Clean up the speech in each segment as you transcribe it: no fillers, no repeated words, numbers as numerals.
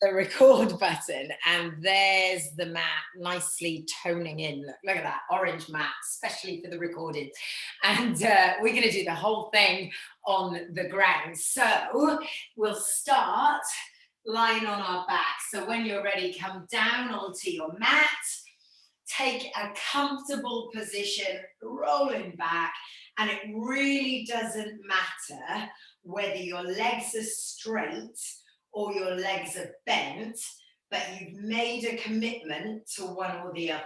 the record button, and there's the mat nicely toning in. Look at that orange mat, especially for the recording. And we're going to do the whole thing on the ground. So we'll start lying on our back. So when you're ready, come down onto your mat. Take a comfortable position, rolling back, and it really doesn't matter whether your legs are straight or your legs are bent, but you've made a commitment to one or the other.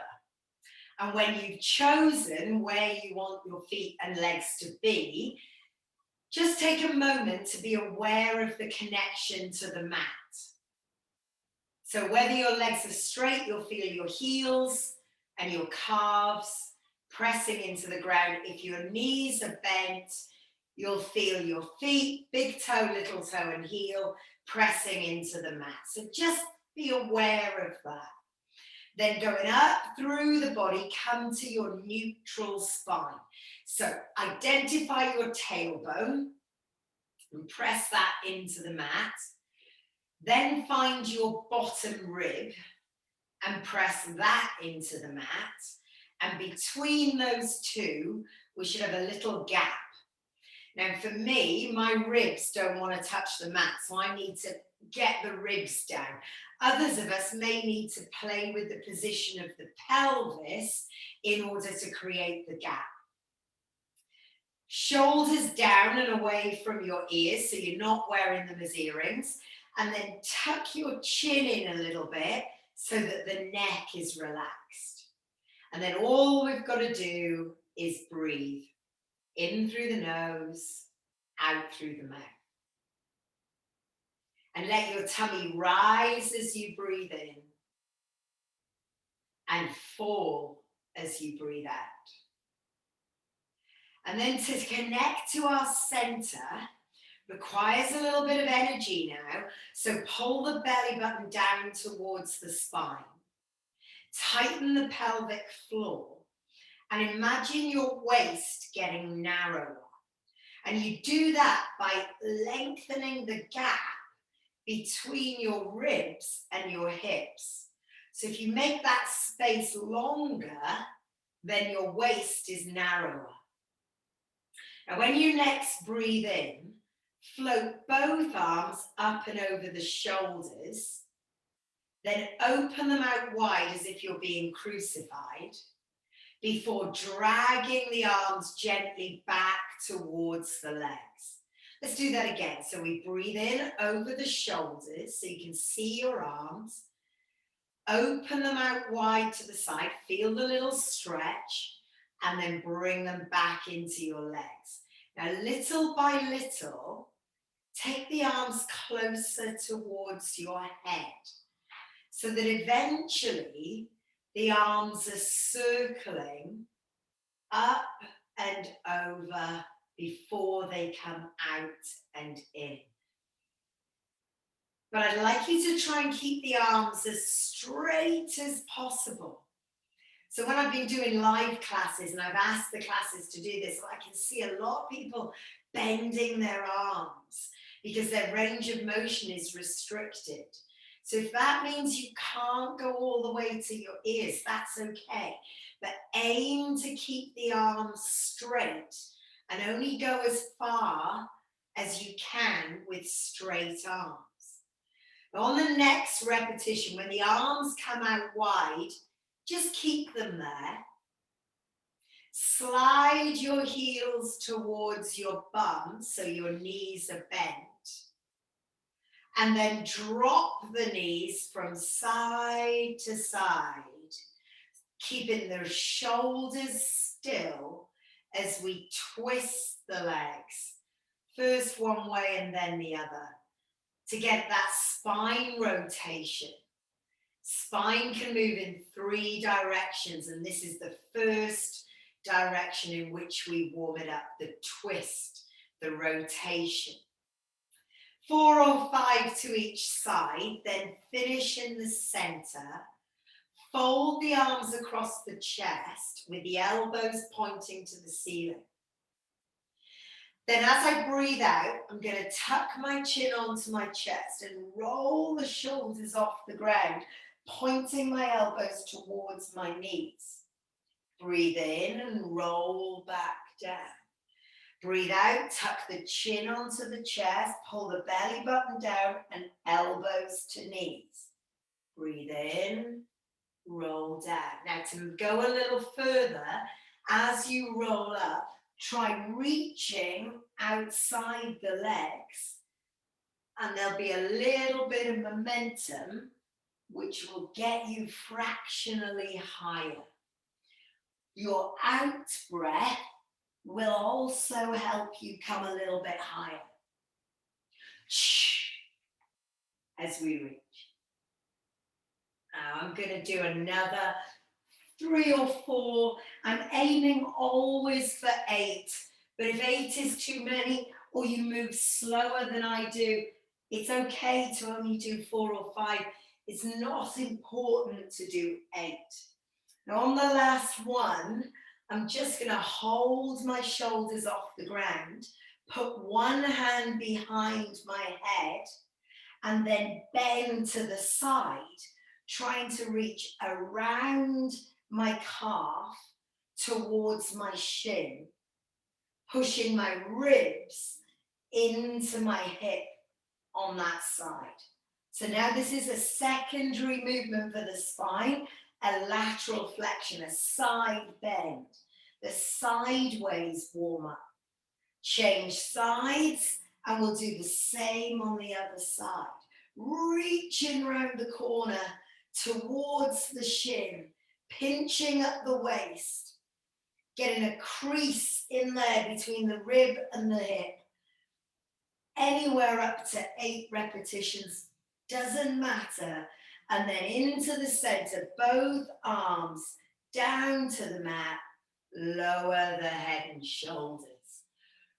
And when you've chosen where you want your feet and legs to be, just take a moment to be aware of the connection to the mat. So whether your legs are straight, you'll feel your heels and your calves pressing into the ground. If your knees are bent, you'll feel your feet, big toe, little toe, and heel pressing into the mat. So just be aware of that. Then going up through the body, come to your neutral spine. So identify your tailbone and press that into the mat. Then find your bottom rib and press that into the mat. And between those two, we should have a little gap. Now for me, my ribs don't want to touch the mat, so I need to get the ribs down. Others of us may need to play with the position of the pelvis in order to create the gap. Shoulders down and away from your ears, so you're not wearing them as earrings. And then tuck your chin in a little bit so that the neck is relaxed. And then all we've got to do is breathe. In through the nose, out through the mouth. And let your tummy rise as you breathe in and fall as you breathe out. And then to connect to our center requires a little bit of energy now. So pull the belly button down towards the spine. Tighten the pelvic floor and imagine your waist getting narrower. And you do that by lengthening the gap between your ribs and your hips. So if you make that space longer, then your waist is narrower. Now when you next breathe in, float both arms up and over the shoulders, then open them out wide as if you're being crucified, before dragging the arms gently back towards the legs. Let's do that again. So we breathe in over the shoulders so you can see your arms. Open them out wide to the side, feel the little stretch, and then bring them back into your legs. Now, little by little, take the arms closer towards your head so that eventually the arms are circling up and over before they come out and in. But I'd like you to try and keep the arms as straight as possible. So when I've been doing live classes and I've asked the classes to do this, I can see a lot of people bending their arms because their range of motion is restricted. So if that means you can't go all the way to your ears, that's okay. But aim to keep the arms straight and only go as far as you can with straight arms. On the next repetition, when the arms come out wide, just keep them there. Slide your heels towards your bum so your knees are bent. And then drop the knees from side to side, keeping the shoulders still as we twist the legs. First one way and then the other, to get that spine rotation. Spine can move in 3 directions, and this is the first direction in which we warm it up, the twist, the rotation. 4 or 5 to each side, then finish in the center. Fold the arms across the chest with the elbows pointing to the ceiling. Then as I breathe out, I'm going to tuck my chin onto my chest and roll the shoulders off the ground, pointing my elbows towards my knees. Breathe in and roll back down. Breathe out, tuck the chin onto the chest, pull the belly button down and elbows to knees. Breathe in, roll down. Now to go a little further, as you roll up, try reaching outside the legs, and there'll be a little bit of momentum which will get you fractionally higher. Your out breath will also help you come a little bit higher. As we reach. Now I'm going to do another 3 or 4. I'm aiming always for 8, but if 8 is too many or you move slower than I do, it's okay to only do 4 or 5. It's not important to do 8. Now on the last one, I'm just going to hold my shoulders off the ground, put one hand behind my head, and then bend to the side, trying to reach around my calf towards my shin, pushing my ribs into my hip on that side. So now this is a secondary movement for the spine, a lateral flexion, a side bend, the sideways warm up. Change sides and we'll do the same on the other side. Reaching around the corner towards the shin, pinching up the waist, getting a crease in there between the rib and the hip. Anywhere up to 8 repetitions, doesn't matter. And then into the center, both arms down to the mat, lower the head and shoulders.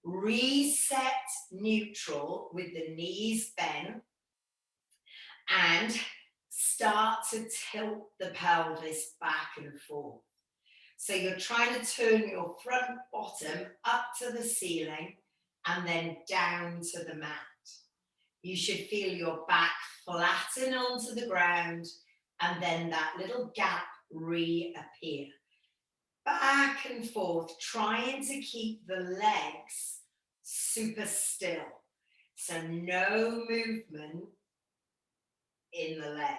Reset neutral with the knees bent and start to tilt the pelvis back and forth. So you're trying to turn your front bottom up to the ceiling and then down to the mat. You should feel your back flatten onto the ground and then that little gap reappear. Back and forth, trying to keep the legs super still. So no movement in the legs.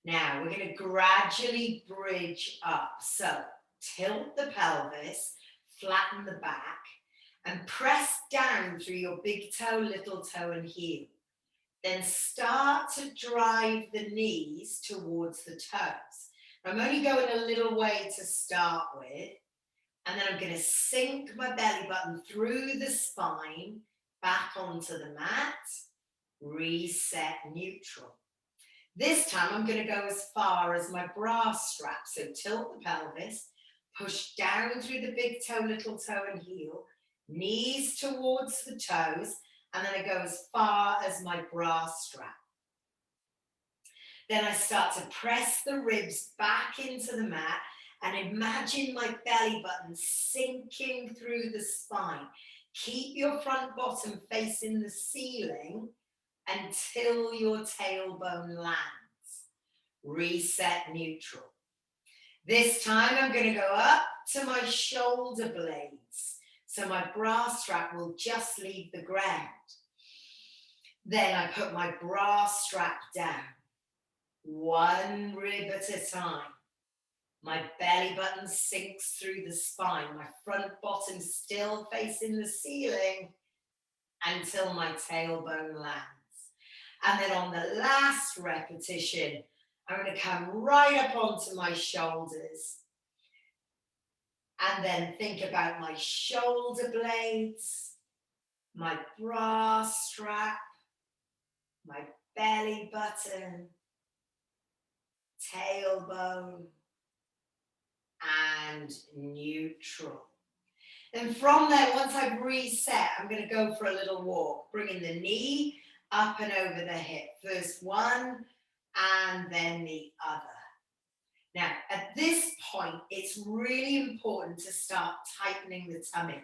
Now we're going to gradually bridge up. So tilt the pelvis, flatten the back, and press down through your big toe, little toe, and heel. Then start to drive the knees towards the toes. I'm only going a little way to start with, and then I'm going to sink my belly button through the spine, back onto the mat, reset neutral. This time I'm going to go as far as my bra strap. So tilt the pelvis, push down through the big toe, little toe, and heel, knees towards the toes, and then I go as far as my bra strap. Then I start to press the ribs back into the mat and imagine my belly button sinking through the spine. Keep your front bottom facing the ceiling until your tailbone lands. Reset neutral. This time I'm going to go up to my shoulder blades. So my bra strap will just leave the ground. Then I put my bra strap down. One rib at a time. My belly button sinks through the spine. My front bottom still facing the ceiling until my tailbone lands. And then on the last repetition, I'm going to come right up onto my shoulders. And then think about my shoulder blades, my bra strap, my belly button, tailbone, and neutral. Then from there, once I've reset, I'm going to go for a little walk, bringing the knee up and over the hip. First one, and then the other. Now, at this point, it's really important to start tightening the tummy,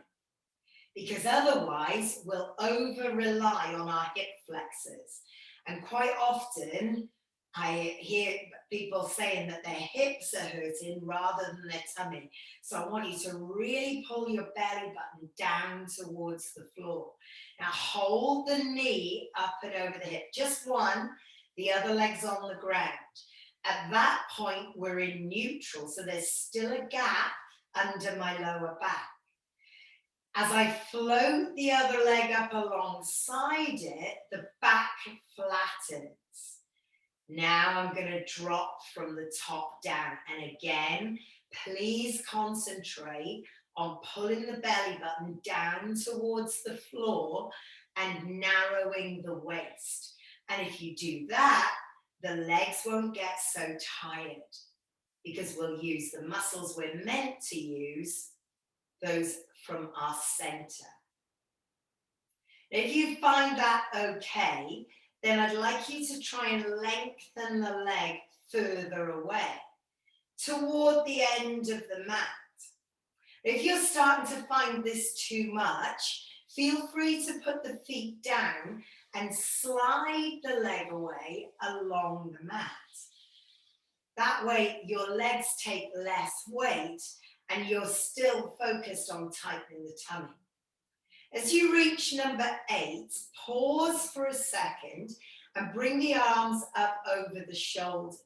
because otherwise we'll over-rely on our hip flexors. And quite often, I hear people saying that their hips are hurting rather than their tummy. So I want you to really pull your belly button down towards the floor. Now hold the knee up and over the hip, just one, the other leg's on the ground. At that point, we're in neutral, so there's still a gap under my lower back. As I float the other leg up alongside it, the back flattens. Now I'm going to drop from the top down. And again, please concentrate on pulling the belly button down towards the floor and narrowing the waist. And if you do that, the legs won't get so tired, because we'll use the muscles we're meant to use, those from our center. If you find that okay, then I'd like you to try and lengthen the leg further away toward the end of the mat. If you're starting to find this too much, feel free to put the feet down and slide the leg away along the mat. That way your legs take less weight and you're still focused on tightening the tummy. As you reach number 8, pause for a second and bring the arms up over the shoulders.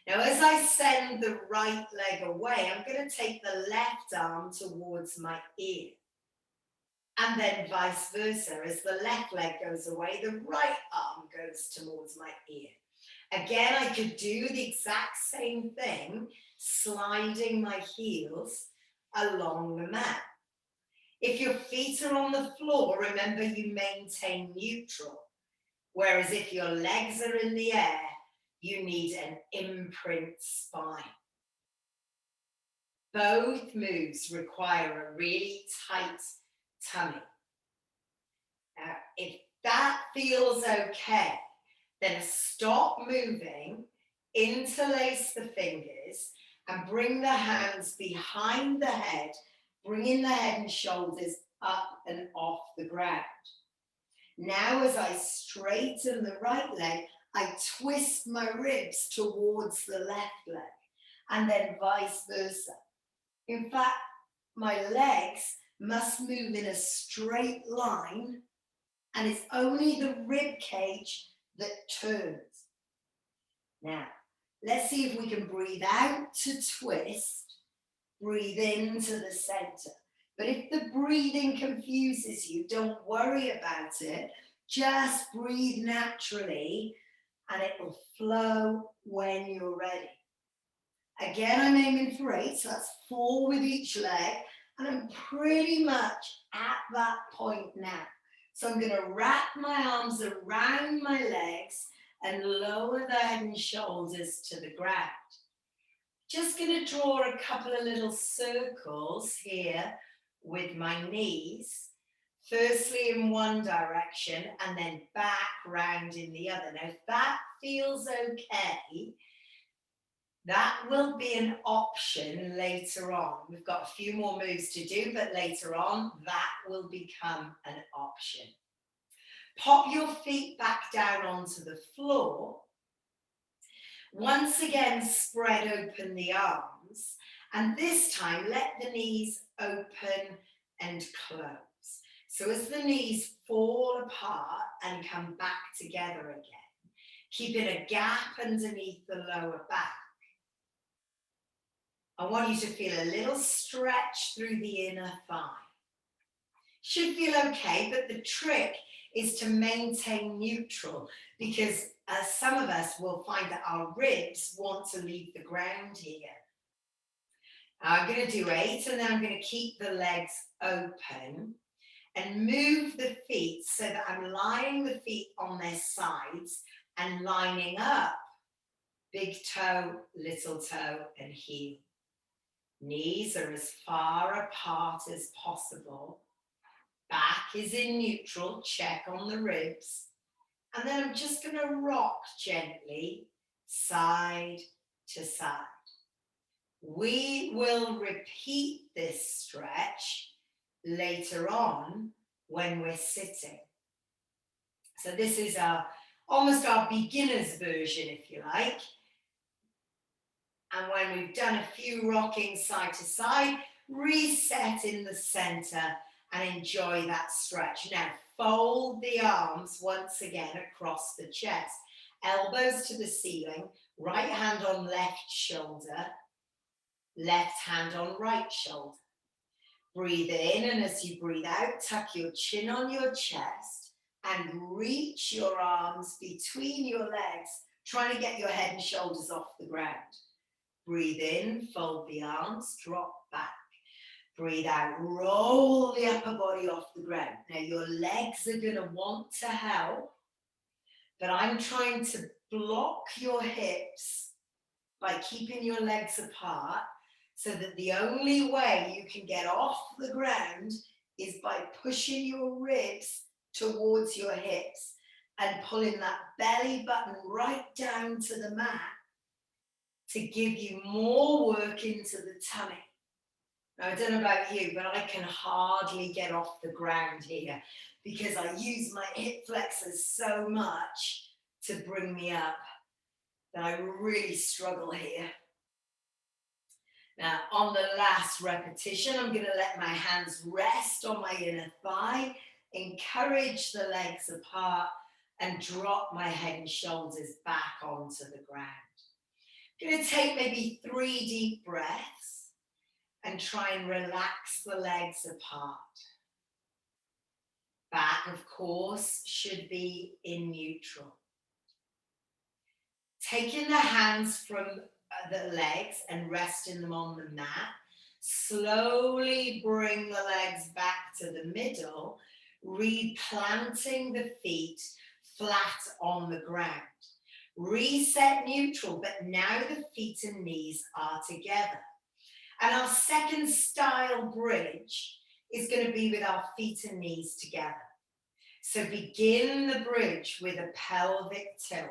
Now, as I send the right leg away, I'm going to take the left arm towards my ear. And then vice versa. As the left leg goes away, the right arm goes towards my ear. Again, I could do the exact same thing, sliding my heels along the mat. If your feet are on the floor, remember you maintain neutral. Whereas if your legs are in the air, you need an imprint spine. Both moves require a really tight tummy. Now, if that feels okay, then stop moving, interlace the fingers, and bring the hands behind the head, bringing the head and shoulders up and off the ground. Now, as I straighten the right leg, I twist my ribs towards the left leg, and then vice versa. In fact, my legs must move in a straight line, and it's only the rib cage that turns. Now, let's see if we can breathe out to twist, breathe into the center. But if the breathing confuses you, don't worry about it. Just breathe naturally and it will flow when you're ready. Again, I'm aiming for 8, so that's 4 with each leg. And I'm pretty much at that point now. So I'm going to wrap my arms around my legs and lower the head and shoulders to the ground. Just going to draw a couple of little circles here with my knees. Firstly in one direction and then back round in the other. Now, if that feels okay, that will be an option later on. We've got a few more moves to do, but later on, that will become an option. Pop your feet back down onto the floor. Once again, spread open the arms. And this time, let the knees open and close. So as the knees fall apart and come back together again, keeping a gap underneath the lower back. I want you to feel a little stretch through the inner thigh. Should feel okay, but the trick is to maintain neutral, because some of us will find that our ribs want to leave the ground here. I'm going to do 8, and then I'm going to keep the legs open and move the feet so that I'm lying the feet on their sides and lining up big toe, little toe, and heel. Knees are as far apart as possible. Back is in neutral, check on the ribs. And then I'm just going to rock gently, side to side. We will repeat this stretch later on when we're sitting. So this is almost our beginner's version, if you like. And when we've done a few rocking side to side, reset in the center and enjoy that stretch. Now, fold the arms once again across the chest. Elbows to the ceiling, right hand on left shoulder, left hand on right shoulder. Breathe in, and as you breathe out, tuck your chin on your chest and reach your arms between your legs, trying to get your head and shoulders off the ground. Breathe in, fold the arms, drop back. Breathe out, roll the upper body off the ground. Now your legs are going to want to help, but I'm trying to block your hips by keeping your legs apart, so that the only way you can get off the ground is by pushing your ribs towards your hips and pulling that belly button right down to the mat to give you more work into the tummy. Now, I don't know about you, but I can hardly get off the ground here because I use my hip flexors so much to bring me up that I really struggle here. Now, on the last repetition, I'm going to let my hands rest on my inner thigh, encourage the legs apart, and drop my head and shoulders back onto the ground. I'm going to take maybe 3 deep breaths and try and relax the legs apart. Back, of course, should be in neutral. Taking the hands from the legs and resting them on the mat. Slowly bring the legs back to the middle, replanting the feet flat on the ground. Reset neutral, but now the feet and knees are together. And our second style bridge is going to be with our feet and knees together. So begin the bridge with a pelvic tilt.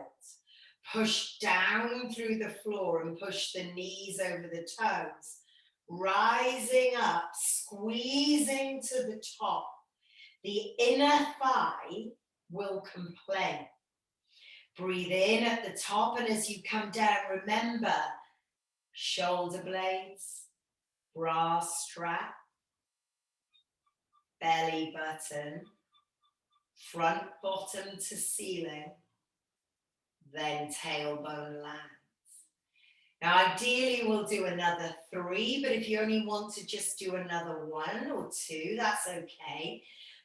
Push down through the floor and push the knees over the toes. Rising up, squeezing to the top. The inner thigh will complain. Breathe in at the top, and as you come down, remember shoulder blades, bra strap, belly button, front bottom to ceiling, then tailbone lands. Now, ideally, we'll do another 3, but if you only want to just do another 1 or 2, that's okay.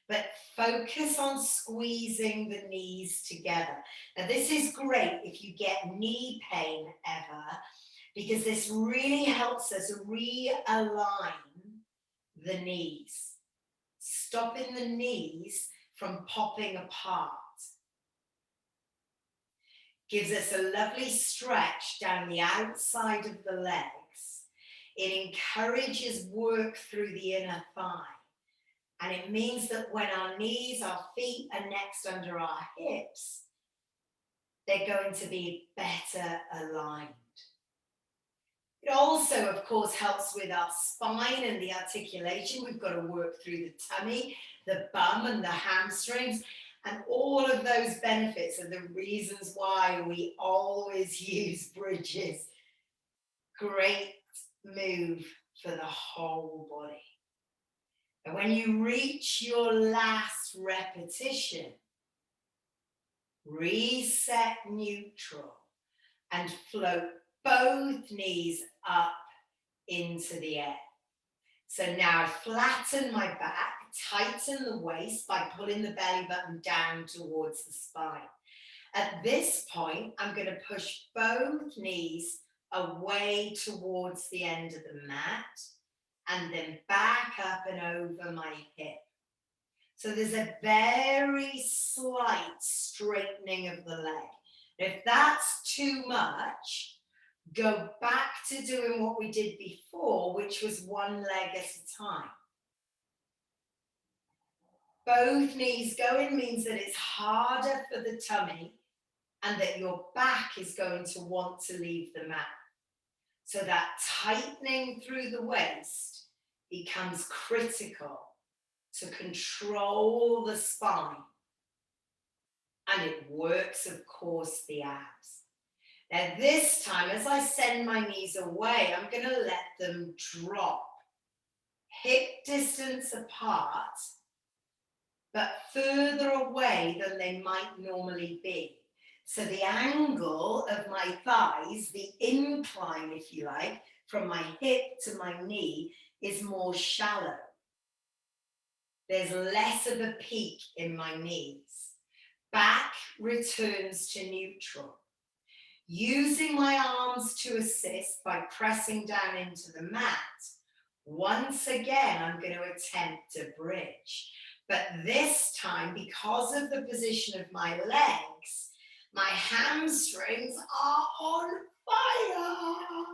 But focus on squeezing the knees together. Now, this is great if you get knee pain ever, because this really helps us realign the knees, stopping the knees from popping apart. Gives us a lovely stretch down the outside of the legs. It encourages work through the inner thigh. And it means that when our knees, our feet are next under our hips, they're going to be better aligned. It also, of course, helps with our spine and the articulation. We've got to work through the tummy, the bum and the hamstrings. And all of those benefits are the reasons why we always use bridges. Great move for the whole body. And when you reach your last repetition, reset neutral and float both knees up into the air. So now flatten my back, tighten the waist by pulling the belly button down towards the spine. At this point, I'm going to push both knees away towards the end of the mat and then back up and over my hip. So there's a very slight straightening of the leg. If that's too much, go back to doing what we did before, which was 1 leg at a time. Both knees going means that it's harder for the tummy and that your back is going to want to leave the mat. So that tightening through the waist becomes critical to control the spine. And it works, of course, the abs. Now this time, as I send my knees away, I'm going to let them drop. Hip distance apart, but further away than they might normally be. So the angle of my thighs, the incline, if you like, from my hip to my knee is more shallow. There's less of a peak in my knees. Back returns to neutral. Using my arms to assist by pressing down into the mat, once again, I'm going to attempt to bridge. But this time, because of the position of my legs, my hamstrings are on fire.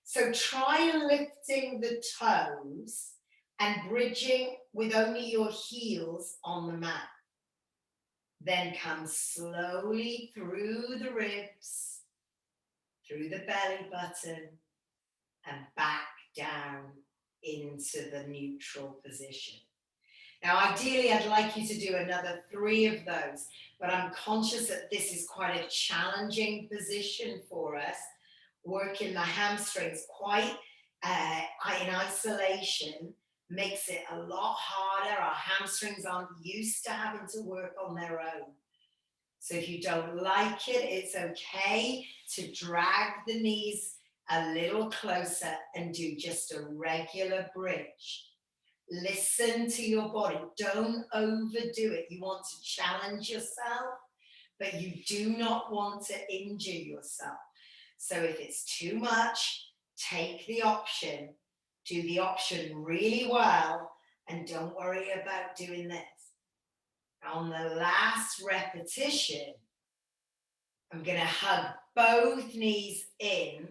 So try lifting the toes and bridging with only your heels on the mat. Then come slowly through the ribs, through the belly button, and back down into the neutral position. Now, ideally, I'd like you to do another 3 of those, but I'm conscious that this is quite a challenging position for us, working the hamstrings quite in isolation makes it a lot harder. Our hamstrings aren't used to having to work on their own. So if you don't like it, it's okay to drag the knees a little closer and do just a regular bridge. Listen to your body. Don't overdo it. You want to challenge yourself, but you do not want to injure yourself. So if it's too much, take the option, do the option really well, and don't worry about doing this. On the last repetition, I'm going to hug both knees in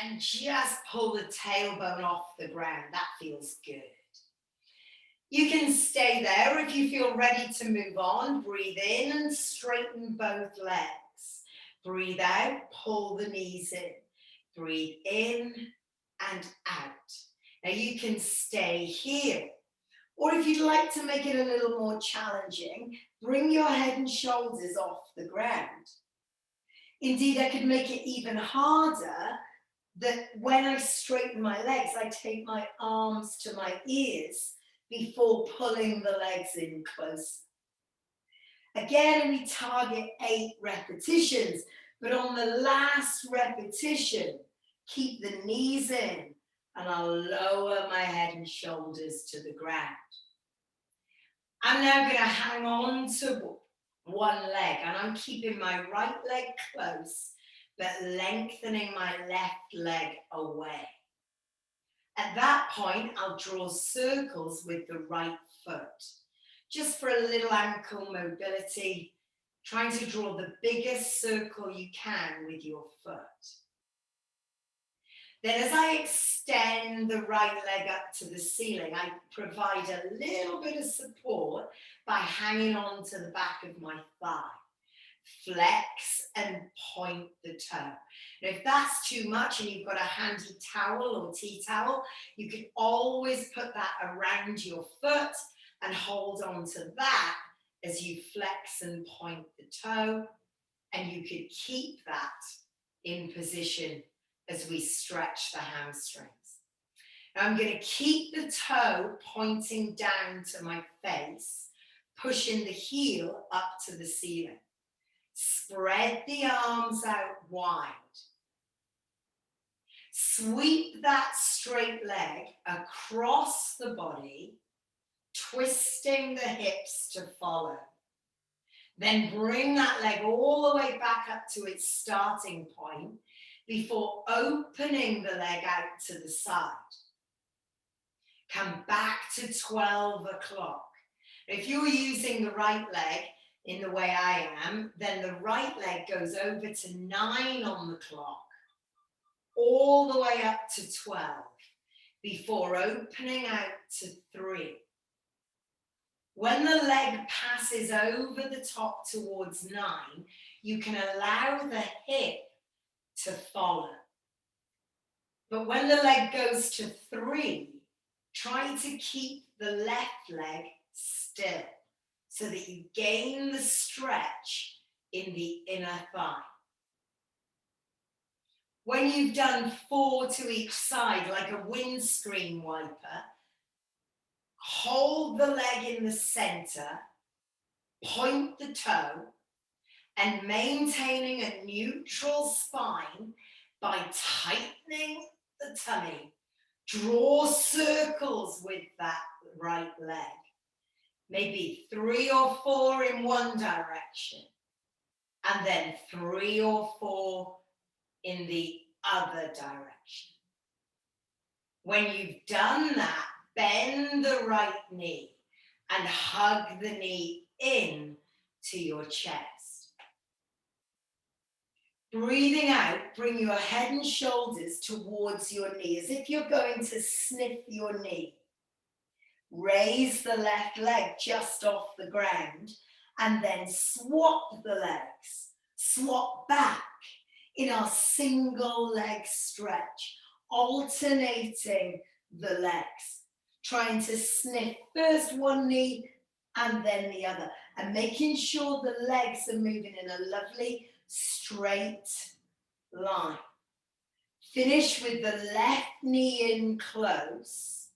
and just pull the tailbone off the ground. That feels good. You can stay there if you feel ready to move on. Breathe in and straighten both legs. Breathe out, pull the knees in. Breathe in and out. Now you can stay here. Or if you'd like to make it a little more challenging, bring your head and shoulders off the ground. Indeed, I could make it even harder that when I straighten my legs, I take my arms to my ears before pulling the legs in close. Again, we target 8 repetitions, but on the last repetition, keep the knees in and I'll lower my head and shoulders to the ground. I'm now going to hang on to one leg and I'm keeping my right leg close, but lengthening my left leg away. At that point, I'll draw circles with the right foot, just for a little ankle mobility, trying to draw the biggest circle you can with your foot. Then as I extend the right leg up to the ceiling, I provide a little bit of support by hanging on to the back of my thigh. Flex and point the toe. Now, if that's too much and you've got a handy towel or tea towel, you can always put that around your foot and hold on to that as you flex and point the toe. And you could keep that in position as we stretch the hamstrings. Now I'm going to keep the toe pointing down to my face, pushing the heel up to the ceiling. Spread the arms out wide. Sweep that straight leg across the body, twisting the hips to follow. Then bring that leg all the way back up to its starting point before opening the leg out to the side. Come back to 12 o'clock. If you're using the right leg in the way I am, then the right leg goes over to 9 on the clock, all the way up to 12, before opening out to 3. When the leg passes over the top towards 9, you can allow the hip to follow. But when the leg goes to 3, try to keep the left leg still so that you gain the stretch in the inner thigh. When you've done 4 to each side, like a windscreen wiper, hold the leg in the center, point the toe, and maintaining a neutral spine by tightening the tummy. Draw circles with that right leg. Maybe 3 or 4 in one direction, and then 3 or 4 in the other direction. When you've done that, bend the right knee and hug the knee in to your chest. Breathing out, bring your head and shoulders towards your knee as if you're going to sniff your knee. Raise the left leg just off the ground and then swap the legs. Swap back in our single leg stretch, alternating the legs, trying to sniff first one knee and then the other, and making sure the legs are moving in a lovely straight line. Finish with the left knee in close,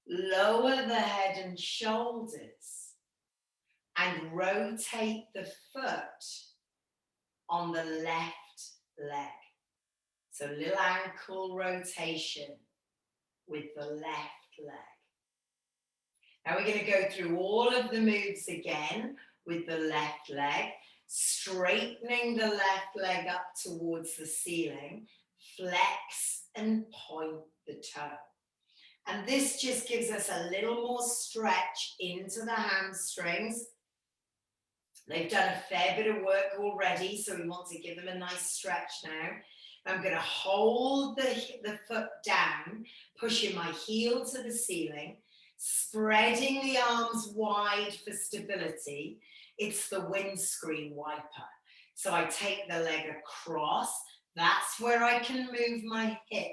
lower the head and shoulders, and rotate the foot on the left leg. So little ankle rotation with the left leg. Now we're going to go through all of the moves again with the left leg, straightening the left leg up towards the ceiling, flex and point the toe. And this just gives us a little more stretch into the hamstrings. They've done a fair bit of work already, so we want to give them a nice stretch now. I'm going to hold the foot down, pushing my heel to the ceiling, spreading the arms wide for stability. It's the windscreen wiper. So I take the leg across. That's where I can move my hip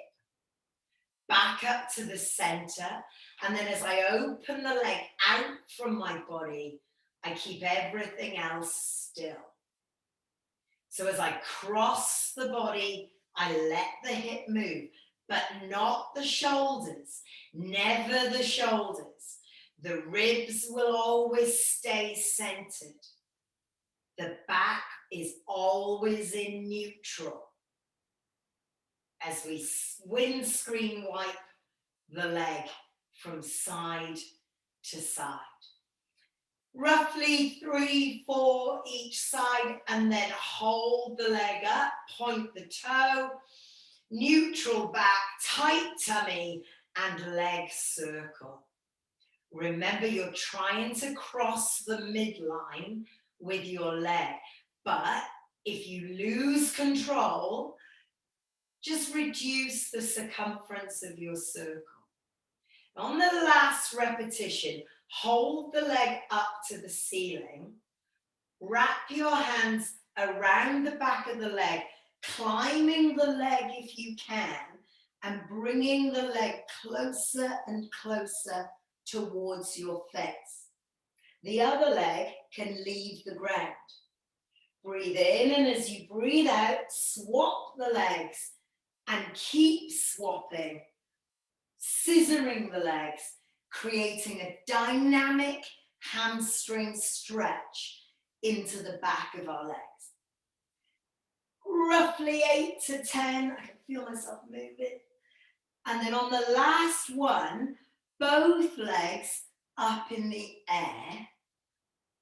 back up to the center. And then as I open the leg out from my body, I keep everything else still. So as I cross the body, I let the hip move, but not the shoulders, never the shoulders. The ribs will always stay centered. The back is always in neutral as we windscreen wipe the leg from side to side. Roughly 3, 4 each side, and then hold the leg up, point the toe, neutral back, tight tummy, and leg circle. Remember, you're trying to cross the midline with your leg, but if you lose control, just reduce the circumference of your circle. On the last repetition, hold the leg up to the ceiling, wrap your hands around the back of the leg, climbing the leg if you can, and bringing the leg closer and closer towards your face. The other leg can leave the ground. Breathe in, and as you breathe out, swap the legs and keep swapping, scissoring the legs, creating a dynamic hamstring stretch into the back of our legs. Roughly 8 to 10, I can feel myself moving. And then on the last one, both legs up in the air.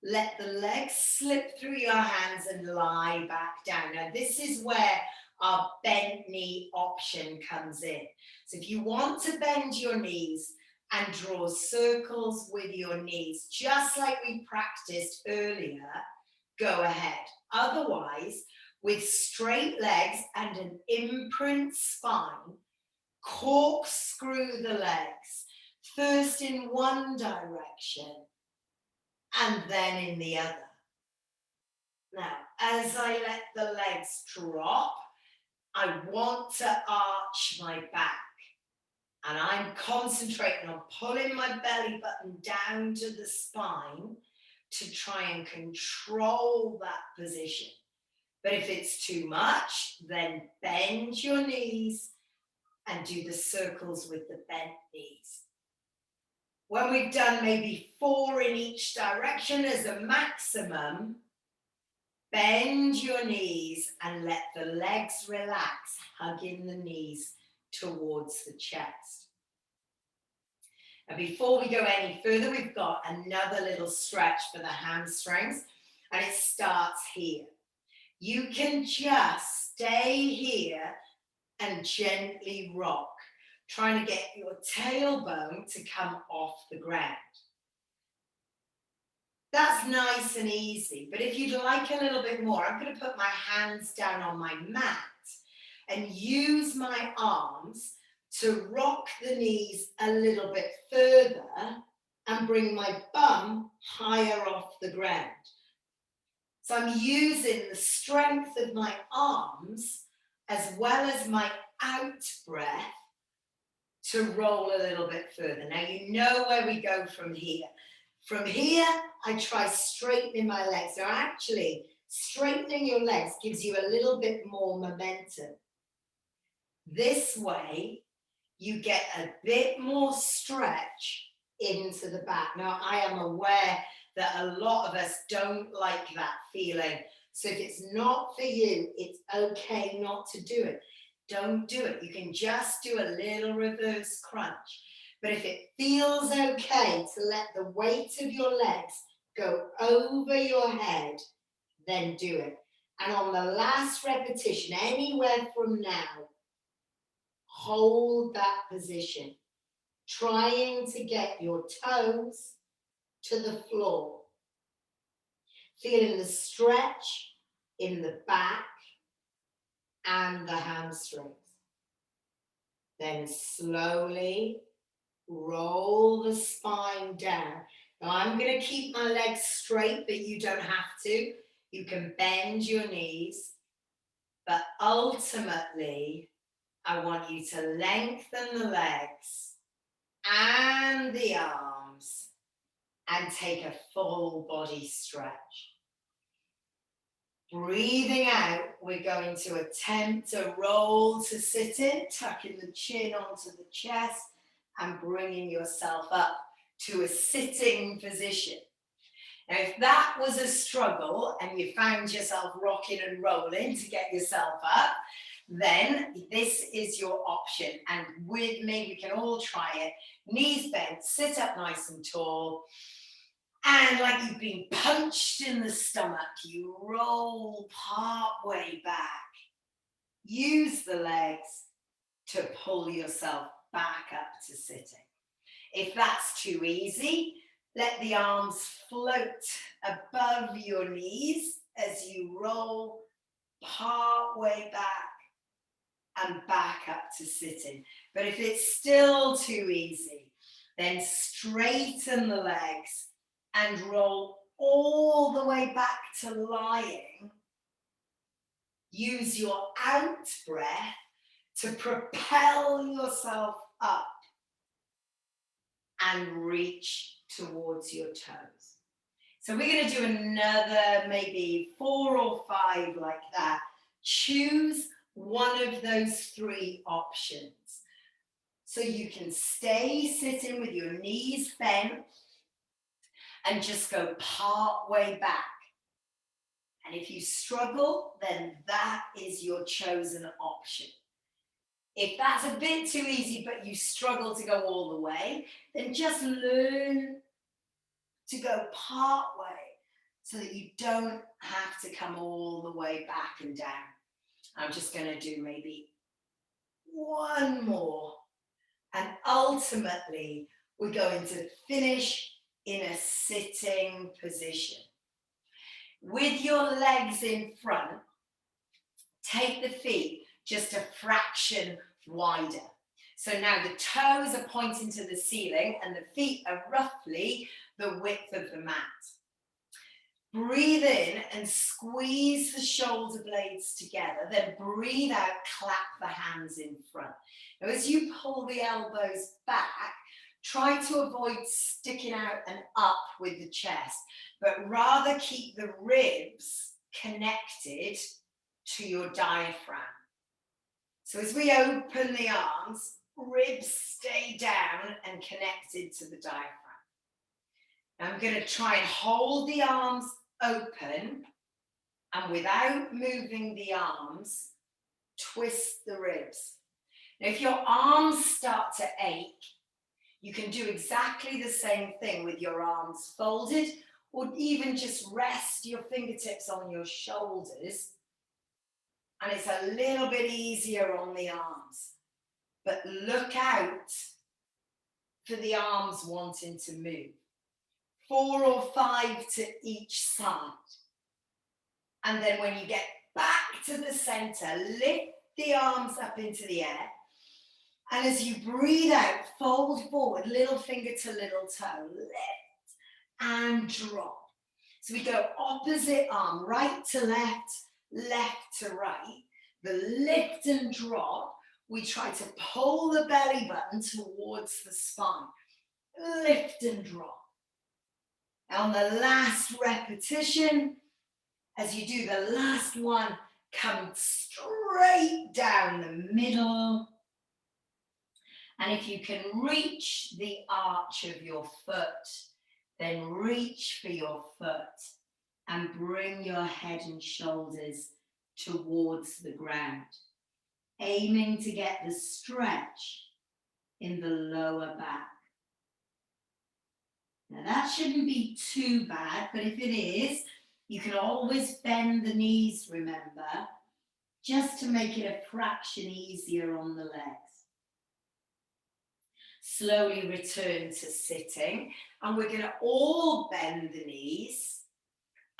Let the legs slip through your hands and lie back down. Now this is where our bent knee option comes in. So if you want to bend your knees and draw circles with your knees, just like we practiced earlier, go ahead. Otherwise, with straight legs and an imprint spine, corkscrew the legs, first in one direction and then in the other. Now, as I let the legs drop, I want to arch my back. And I'm concentrating on pulling my belly button down to the spine to try and control that position. But if it's too much, then bend your knees and do the circles with the bent knees. When we've done maybe 4 in each direction as a maximum, bend your knees and let the legs relax, hugging the knees towards the chest. And before we go any further, we've got another little stretch for the hamstrings, and it starts here. You can just stay here and gently rock, trying to get your tailbone to come off the ground. That's nice and easy, but if you'd like a little bit more, I'm going to put my hands down on my mat and use my arms to rock the knees a little bit further and bring my bum higher off the ground. So I'm using the strength of my arms as well as my out breath to roll a little bit further. Now you know where we go from here. From here, I try straightening my legs. So actually, straightening your legs gives you a little bit more momentum. This way, you get a bit more stretch into the back. Now, I am aware that a lot of us don't like that feeling. So if it's not for you, it's okay not to do it. Don't do it. You can just do a little reverse crunch. But if it feels okay to let the weight of your legs go over your head, then do it. And on the last repetition, anywhere from now, hold that position, trying to get your toes to the floor. Feeling the stretch in the back and the hamstrings. Then slowly roll the spine down. Now I'm going to keep my legs straight, but you don't have to. You can bend your knees, but ultimately, I want you to lengthen the legs and the arms and take a full body stretch. Breathing out, we're going to attempt to roll to sitting, tucking the chin onto the chest and bringing yourself up to a sitting position. Now, if that was a struggle and you found yourself rocking and rolling to get yourself up, then this is your option. And with me, we can all try it. Knees bent, sit up nice and tall. And like you've been punched in the stomach, you roll part way back. Use the legs to pull yourself back up to sitting. If that's too easy, let the arms float above your knees as you roll part way back and back up to sitting. But if it's still too easy, then straighten the legs and roll all the way back to lying. Use your out breath to propel yourself up and reach towards your toes. So we're going to do another maybe 4 or 5 like that. Choose one of those 3 options. So you can stay sitting with your knees bent and just go part way back. And if you struggle, then that is your chosen option. If that's a bit too easy, but you struggle to go all the way, then just learn to go part way so that you don't have to come all the way back and down. I'm just going to do maybe 1 more. And ultimately, we're going to finish in a sitting position. With your legs in front, take the feet just a fraction wider. So now the toes are pointing to the ceiling and the feet are roughly the width of the mat. Breathe in and squeeze the shoulder blades together. Then breathe out, clap the hands in front. Now, as you pull the elbows back, try to avoid sticking out and up with the chest, but rather keep the ribs connected to your diaphragm. So as we open the arms, ribs stay down and connected to the diaphragm. Now I'm going to try and hold the arms open, and without moving the arms, twist the ribs. Now if your arms start to ache, you can do exactly the same thing with your arms folded, or even just rest your fingertips on your shoulders, and it's a little bit easier on the arms. But look out for the arms wanting to move. 4 or 5 to each side. And then when you get back to the center, lift the arms up into the air. And as you breathe out, fold forward, little finger to little toe, lift and drop. So we go opposite arm, right to left, left to right. The lift and drop, we try to pull the belly button towards the spine. Lift and drop. On the last repetition, as you do the last one, come straight down the middle. And if you can reach the arch of your foot, then reach for your foot and bring your head and shoulders towards the ground, aiming to get the stretch in the lower back. Now that shouldn't be too bad, but if it is, you can always bend the knees, remember, just to make it a fraction easier on the legs. Slowly return to sitting, and we're going to all bend the knees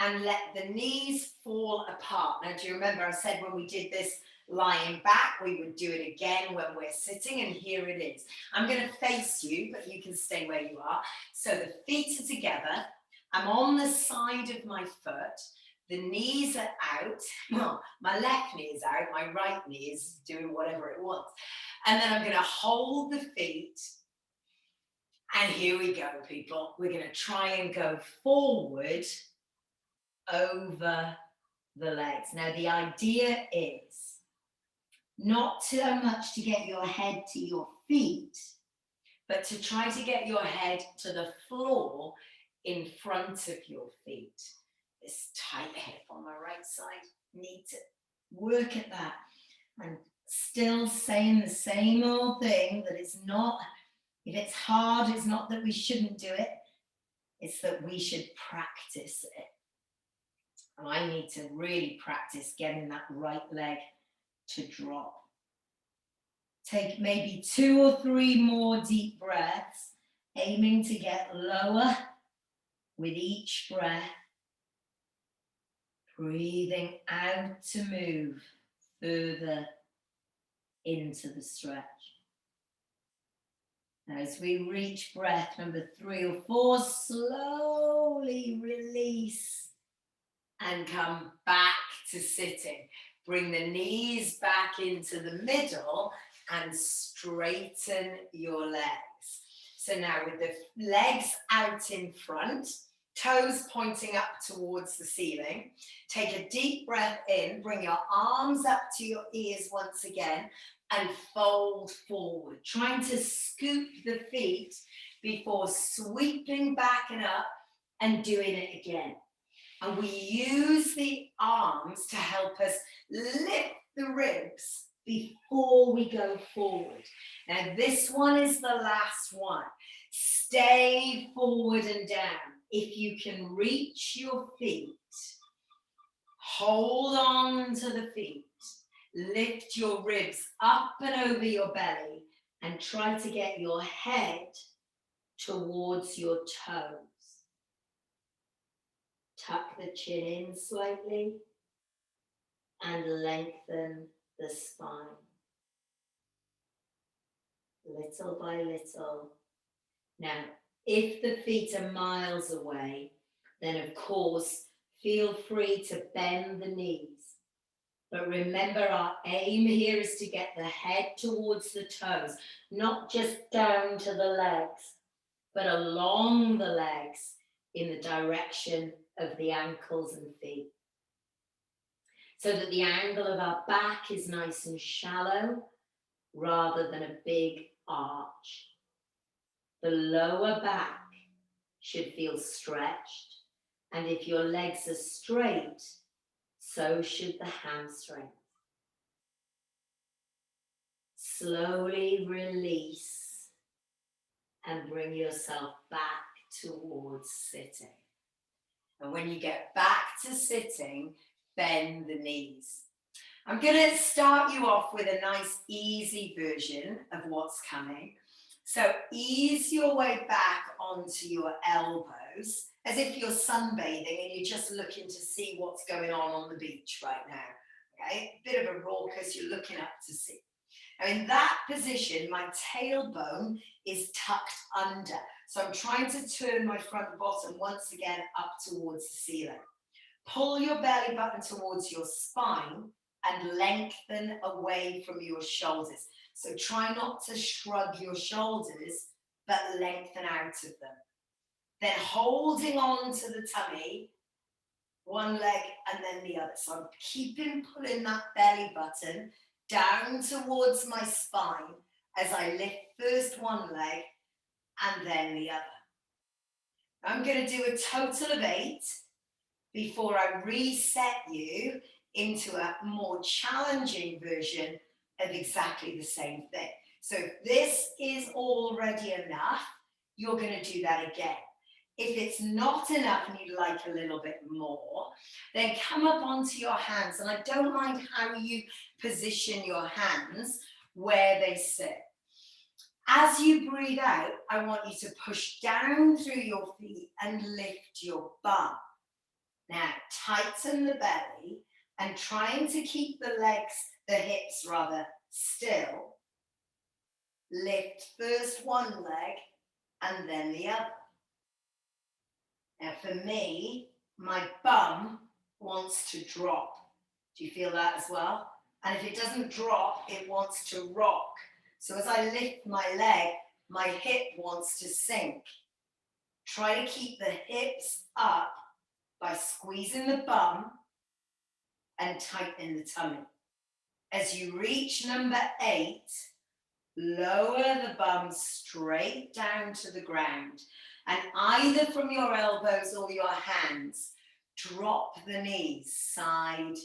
and let the knees fall apart. Now, do you remember I said when we did this lying back, we would do it again when we're sitting, and here it is. I'm going to face you, but you can stay where you are. So the feet are together. I'm on the side of my foot. The knees are out. Well, my left knee is out. My right knee is doing whatever it wants. And then I'm going to hold the feet. And here we go, people. We're going to try and go forward over the legs. Now, the idea is not so much to get your head to your feet, but to try to get your head to the floor in front of your feet. This tight hip on my right side, need to work at that. I'm still saying the same old thing, that it's not, if it's hard, it's not that we shouldn't do it, it's that we should practice it. And I need to really practice getting that right leg to drop. Take maybe 2 or 3 more deep breaths, aiming to get lower with each breath. Breathing out to move further into the stretch. Now, as we reach breath number 3 or 4, slowly release and come back to sitting. Bring the knees back into the middle and straighten your legs. So now with the legs out in front, toes pointing up towards the ceiling, take a deep breath in, bring your arms up to your ears once again, and fold forward, trying to scoop the feet before sweeping back and up and doing it again. And we use the arms to help us lift the ribs before we go forward. Now this one is the last one. Stay forward and down. If you can reach your feet, hold on to the feet. Lift your ribs up and over your belly and try to get your head towards your toes. Tuck the chin in slightly and lengthen the spine. Little by little. Now, if the feet are miles away, then of course, Feel free to bend the knees. But remember, our aim here is to get the head towards the toes, not just down to the legs, but along the legs in the direction of the ankles and feet. So that the angle of our back is nice and shallow rather than a big arch. The lower back should feel stretched, and if your legs are straight, so should the hamstrings. Slowly release and bring yourself back towards sitting. And when you get back to sitting, bend the knees. I'm going to start you off with a nice easy version of what's coming. So ease your way back onto your elbows as if you're sunbathing and you're just looking to see what's going on the beach right now. Okay, bit of a raucous, you're looking up to see. Now in that position, my tailbone is tucked under. So I'm trying to turn my front bottom once again up towards the ceiling. Pull your belly button towards your spine and lengthen away from your shoulders. So try not to shrug your shoulders, but lengthen out of them. Then holding on to the tummy, one leg and then the other. So I'm pulling that belly button down towards my spine as I lift first one leg and then the other. I'm going to do a total of 8 before I reset you into a more challenging version of exactly the same thing. So if this is already enough, you're going to do that again. If it's not enough and you'd like a little bit more, then come up onto your hands. And I don't mind how you position your hands where they sit. As you breathe out, I want you to push down through your feet and lift your bum. Now, tighten the belly and trying to keep the hips still. Lift first one leg and then the other. Now for me, my bum wants to drop. Do you feel that as well? And if it doesn't drop, it wants to rock. So as I lift my leg, my hip wants to sink. Try to keep the hips up by squeezing the bum and tightening the tummy. As you reach number 8, lower the bum straight down to the ground. And either from your elbows or your hands, drop the knees side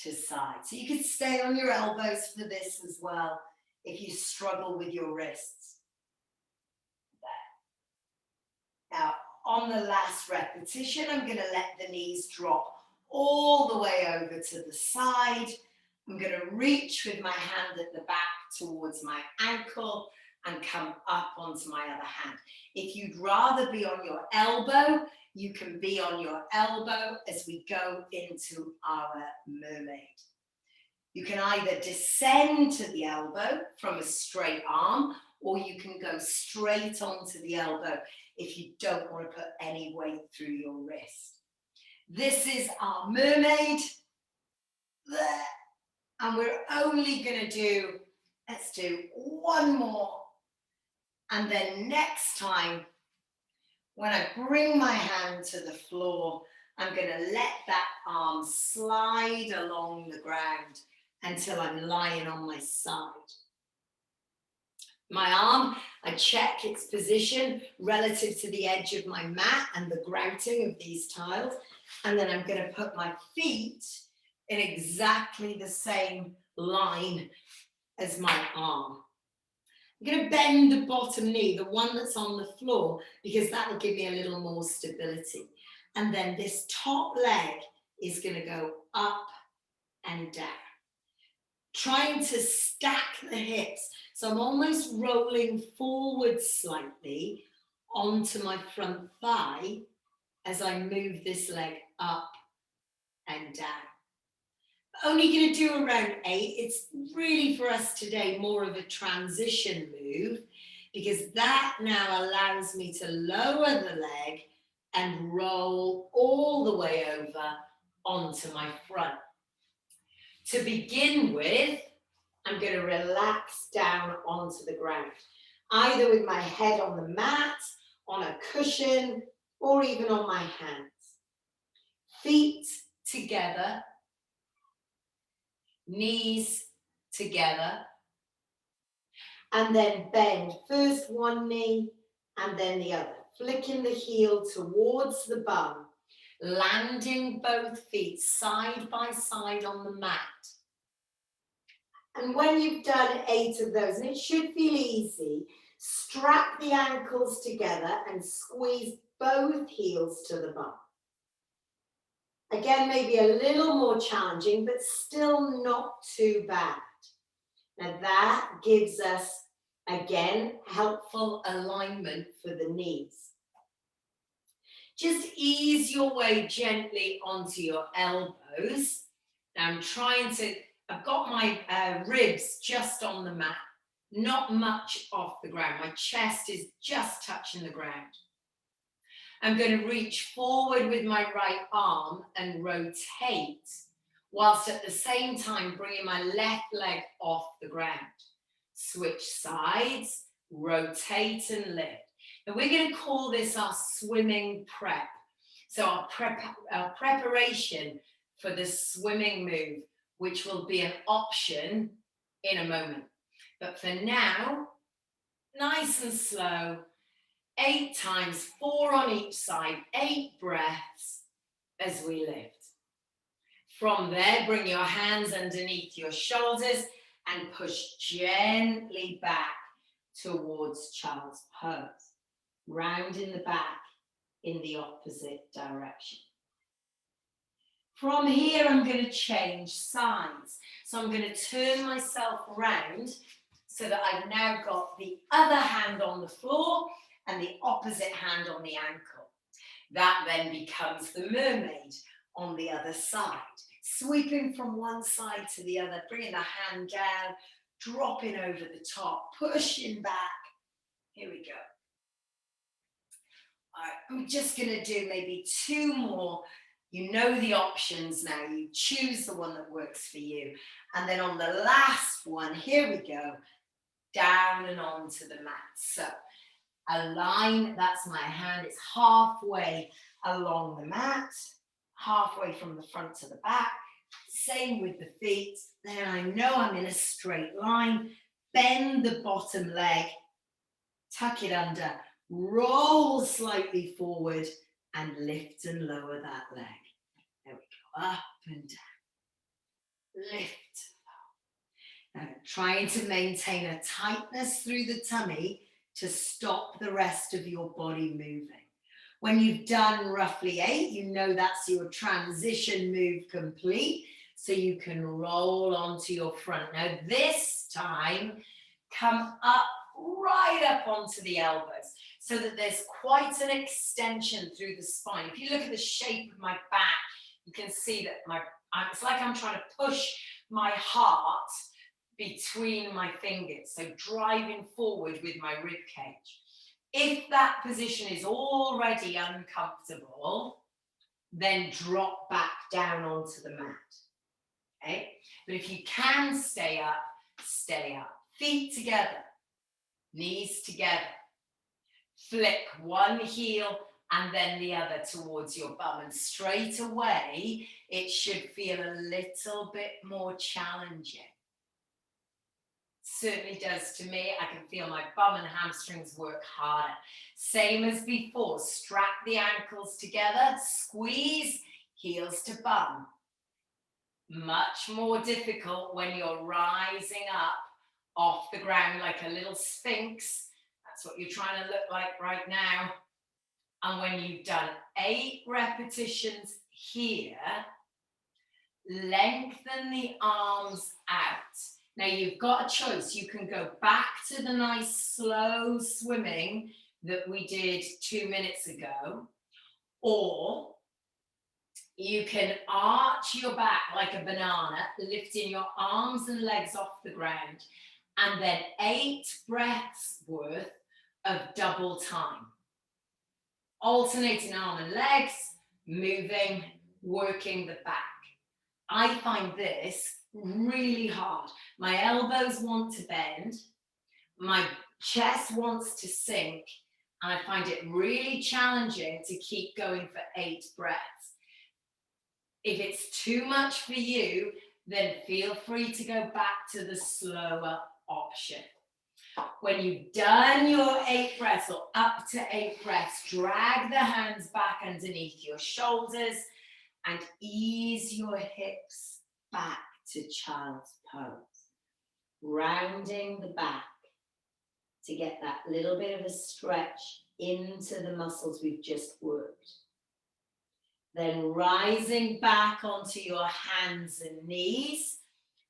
to side. So you could stay on your elbows for this as well if you struggle with your wrists. There. Now, on the last repetition, I'm going to let the knees drop all the way over to the side. I'm going to reach with my hand at the back towards my ankle and come up onto my other hand. If you'd rather be on your elbow, you can be on your elbow as we go into our mermaid. You can either descend to the elbow from a straight arm, or you can go straight onto the elbow if you don't want to put any weight through your wrist. This is our mermaid. There. And we're only going to do, let's do one more. And then next time, when I bring my hand to the floor, I'm going to let that arm slide along the ground until I'm lying on my side. My arm, I check its position relative to the edge of my mat and the grouting of these tiles. And then I'm going to put my feet in exactly the same line as my arm. I'm going to bend the bottom knee, the one that's on the floor, because that will give me a little more stability. And then this top leg is going to go up and down. Trying to stack the hips. So I'm almost rolling forward slightly onto my front thigh as I move this leg up and down. Only going to do around 8. It's really for us today more of a transition move, because that now allows me to lower the leg and roll all the way over onto my front. To begin with, I'm going to relax down onto the ground, either with my head on the mat, on a cushion, or even on my hands. Feet together, knees together, and then bend first one knee and then the other, flicking the heel towards the bum, landing both feet side by side on the mat. And when you've done 8 of those, and it should feel easy, strap the ankles together and squeeze both heels to the bum. Again, maybe a little more challenging, but still not too bad. Now that gives us, again, helpful alignment for the knees. Just ease your way gently onto your elbows. Now I've got my ribs just on the mat, not much off the ground. My chest is just touching the ground. I'm going to reach forward with my right arm and rotate, whilst at the same time bringing my left leg off the ground. Switch sides, rotate and lift. And we're going to call this our swimming prep. So our preparation for the swimming move, which will be an option in a moment. But for now, nice and slow, 8 times, 4 on each side, 8 breaths as we lift. From there, bring your hands underneath your shoulders and push gently back towards child's pose. Round in the back in the opposite direction. From here, I'm going to change sides. So I'm going to turn myself around so that I've now got the other hand on the floor and the opposite hand on the ankle. That then becomes the mermaid on the other side. Sweeping from one side to the other, bringing the hand down, dropping over the top, pushing back. Here we go. All right, I'm just going to do maybe 2 more. You know the options now. You choose the one that works for you. And then on the last one, here we go, down and onto the mat. So align, that's my hand, it's halfway along the mat, halfway from the front to the back. Same with the feet. Then I know I'm in a straight line. Bend the bottom leg, tuck it under, roll slightly forward and lift and lower that leg. There we go, up and down, lift. Now trying to maintain a tightness through the tummy to stop the rest of your body moving. When you've done roughly 8, you know that's your transition move complete, so you can roll onto your front. Now this time, come up, right up onto the elbows, so that there's quite an extension through the spine. If you look at the shape of my back, you can see that it's like I'm trying to push my heart between my fingers, so driving forward with my rib cage. If that position is already uncomfortable, then drop back down onto the mat. Okay? But if you can stay up, stay up. Feet together, knees together. Flick one heel and then the other towards your bum. And straight away, it should feel a little bit more challenging. Certainly does to me. I can feel my bum and hamstrings work harder. Same as before, strap the ankles together, squeeze, heels to bum. Much more difficult when you're rising up off the ground like a little sphinx. That's what you're trying to look like right now. And when you've done 8 repetitions here, lengthen the arms out. Now you've got a choice. You can go back to the nice slow swimming that we did 2 minutes ago, or you can arch your back like a banana, lifting your arms and legs off the ground, and then 8 breaths worth of double time. alternating arm and legs, moving, working the back. I find this really hard. My elbows want to bend, my chest wants to sink, and I find it really challenging to keep going for 8 breaths. If it's too much for you, then feel free to go back to the slower option. When you've done your 8 breaths or up to 8 breaths, drag the hands back underneath your shoulders and ease your hips back to child's pose. Rounding the back to get that little bit of a stretch into the muscles we've just worked. Then rising back onto your hands and knees.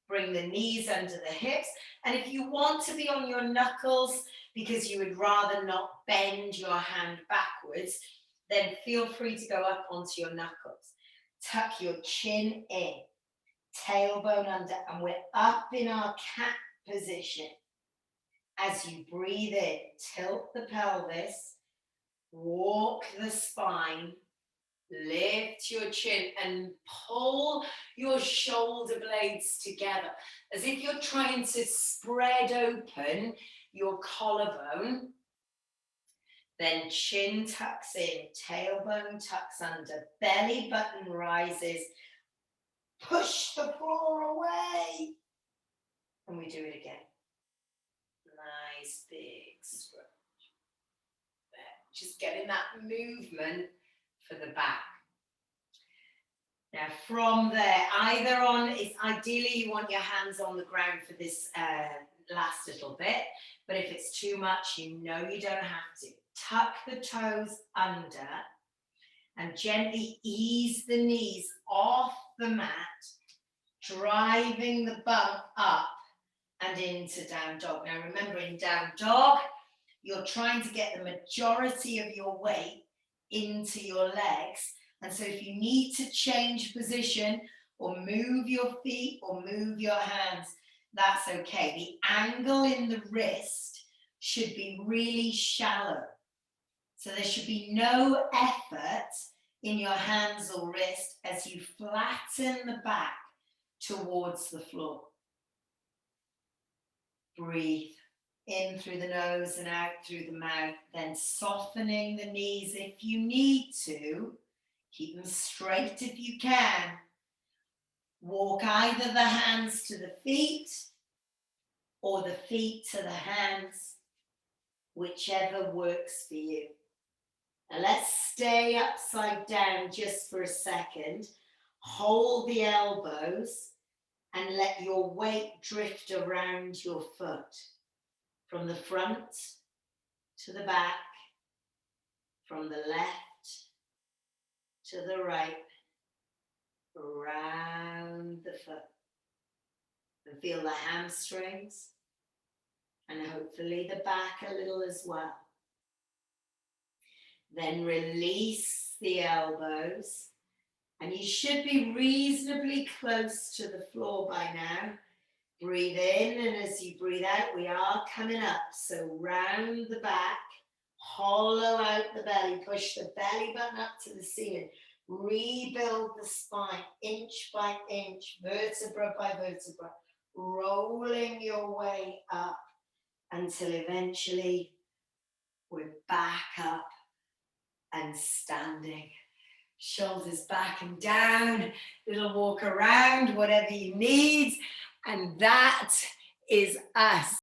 Bring the knees under the hips. And if you want to be on your knuckles because you would rather not bend your hand backwards, then feel free to go up onto your knuckles. Tuck your chin in, tailbone under, and we're up in our cat position. As you breathe in, tilt the pelvis, walk the spine, lift your chin and pull your shoulder blades together as if you're trying to spread open your collarbone. Then chin tucks in, tailbone tucks under, belly button rises, push the floor away. And we do it again. Nice big stretch. Just getting that movement for the back. Now from there, either on, it's ideally you want your hands on the ground for this last little bit, but if it's too much, you know you don't have to. Tuck the toes under and gently ease the knees off the mat, driving the bum up and into down dog. Now remember, in down dog, you're trying to get the majority of your weight into your legs. And so if you need to change position or move your feet or move your hands, that's okay. The angle in the wrist should be really shallow. So there should be no effort in your hands or wrist as you flatten the back towards the floor. Breathe in through the nose and out through the mouth, then softening the knees if you need to. Keep them straight if you can. Walk either the hands to the feet or the feet to the hands, whichever works for you. Now let's stay upside down just for a second. Hold the elbows and let your weight drift around your foot. From the front to the back, from the left to the right, around the foot. And feel the hamstrings and hopefully the back a little as well. Then release the elbows and you should be reasonably close to the floor by now. Breathe in, and as you breathe out, we are coming up. So round the back, hollow out the belly, push the belly button up to the ceiling. Rebuild the spine inch by inch, vertebra by vertebra, rolling your way up until eventually we're back up and standing. Shoulders back and down, little walk around, whatever you need. And that is us.